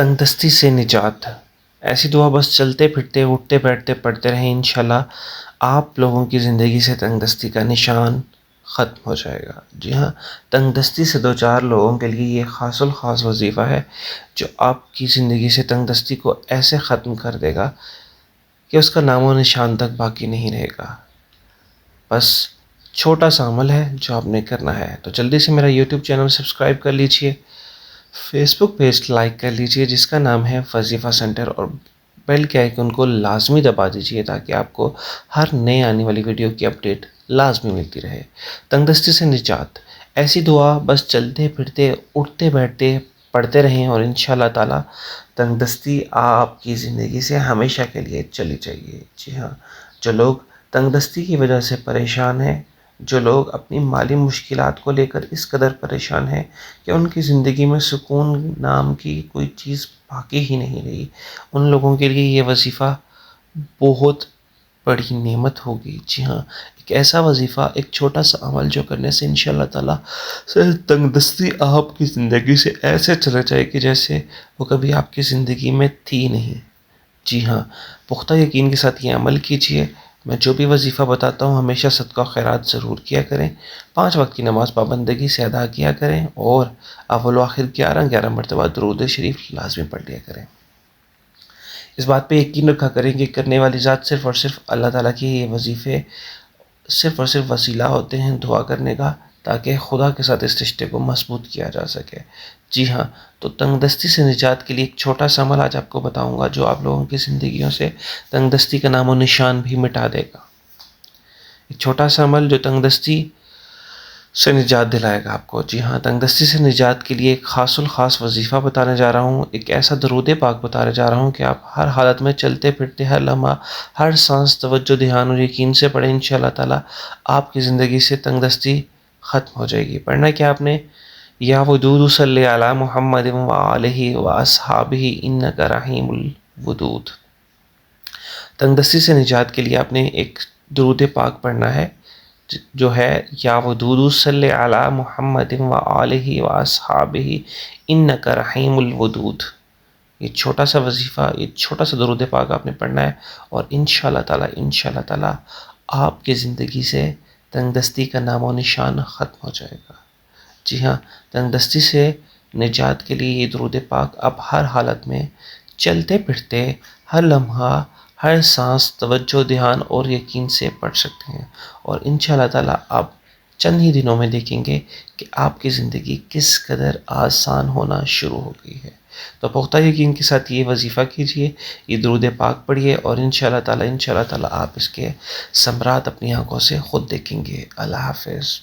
تنگ دستی سے نجات. ایسی دعا بس چلتے پھرتے اٹھتے بیٹھتے پڑھتے رہیں، انشاءاللہ آپ لوگوں کی زندگی سے تنگ دستی کا نشان ختم ہو جائے گا. جی ہاں، تنگ دستی سے دو چار لوگوں کے لیے یہ خاص الخاص وظیفہ ہے جو آپ کی زندگی سے تنگ دستی کو ایسے ختم کر دے گا کہ اس کا نام و نشان تک باقی نہیں رہے گا. بس چھوٹا سا عمل ہے جو آپ نے کرنا ہے. تو جلدی سے میرا یوٹیوب چینل سبسکرائب کر لیجئے، فیس بک پیج لائک کر لیجئے جس کا نام ہے وظیفہ سینٹر، اور بیل کے آئیکن کو لازمی دبا دیجئے تاکہ آپ کو ہر نئے آنے والی ویڈیو کی اپڈیٹ لازمی ملتی رہے. تنگ دستی سے نجات. ایسی دعا بس چلتے پھرتے اٹھتے بیٹھتے پڑھتے رہیں اور انشاءاللہ تعالی تنگ دستی آپ کی زندگی سے ہمیشہ کے لیے چلی جائے. جی ہاں، جو لوگ تنگ دستی کی وجہ سے پریشان ہیں، جو لوگ اپنی مالی مشکلات کو لے کر اس قدر پریشان ہیں کہ ان کی زندگی میں سکون نام کی کوئی چیز باقی ہی نہیں رہی، ان لوگوں کے لیے یہ وظیفہ بہت بڑی نعمت ہوگی. جی ہاں، ایک ایسا وظیفہ، ایک چھوٹا سا عمل جو کرنے سے انشاءاللہ تعالی سے تنگ دستی آپ کی زندگی سے ایسے چلے جائے کہ جیسے وہ کبھی آپ کی زندگی میں تھی نہیں. جی ہاں، پختہ یقین کے ساتھ یہ عمل کیجئے. میں جو بھی وظیفہ بتاتا ہوں ہمیشہ صدقہ خیرات ضرور کیا کریں، 5 وقت کی نماز پابندگی سے ادا کیا کریں، اور اول و آخر 11 مرتبہ درود شریف لازمی پڑھ لیا کریں. اس بات پہ یقین رکھا کریں کہ کرنے والی ذات صرف اور صرف اللہ تعالیٰ کی یہ وظیفے صرف اور صرف وسیلہ ہوتے ہیں دعا کرنے کا، تاکہ خدا کے ساتھ اس رشتے کو مضبوط کیا جا سکے. جی ہاں، تو تنگ دستی سے نجات کے لیے ایک چھوٹا سا عمل آج آپ کو بتاؤں گا جو آپ لوگوں کی زندگیوں سے تنگ دستی کا نام و نشان بھی مٹا دے گا. ایک چھوٹا سا عمل جو تنگ دستی سے نجات دلائے گا آپ کو. جی ہاں، تنگ دستی سے نجات کے لیے ایک خاص الخاص وظیفہ بتانے جا رہا ہوں، ایک ایسا درود پاک بتانے جا رہا ہوں کہ آپ ہر حالت میں چلتے پھرتے ہر لمحہ ہر سانس توجہ دھیان اور یقین سے پڑھیں. انشاءاللہ تعالی آپ کی زندگی سے تنگ دستی ختم ہو جائے گی. پڑھنا کیا آپ نے؟ یا ودود صلی علی محمد و آلہ و اصحابہ انک رحیم الودود. تنگ دستی سے نجات کے لیے آپ نے ایک درود پاک پڑھنا ہے جو ہے یا ودود صلی علی محمد و آلہ و اصحابہ انک رحیم الودود. یہ چھوٹا سا وظیفہ، یہ چھوٹا سا درود پاک آپ نے پڑھنا ہے، اور انشاءاللہ تعالی آپ کی زندگی سے تنگ دستی کا نام و نشان ختم ہو جائے گا. جی ہاں، تنگ دستی سے نجات کے لیے یہ درود پاک آپ ہر حالت میں چلتے پھرتے ہر لمحہ ہر سانس توجہ دھیان اور یقین سے پڑھ سکتے ہیں، اور انشاءاللہ تعالی آپ چند ہی دنوں میں دیکھیں گے کہ آپ کی زندگی کس قدر آسان ہونا شروع ہو گئی ہے. تو پختہ یقین کے ساتھ یہ وظیفہ کیجئے، یہ درود پاک پڑھیے، اور انشاءاللہ تعالی آپ اس کے ثمرات اپنی آنکھوں سے خود دیکھیں گے. اللہ حافظ.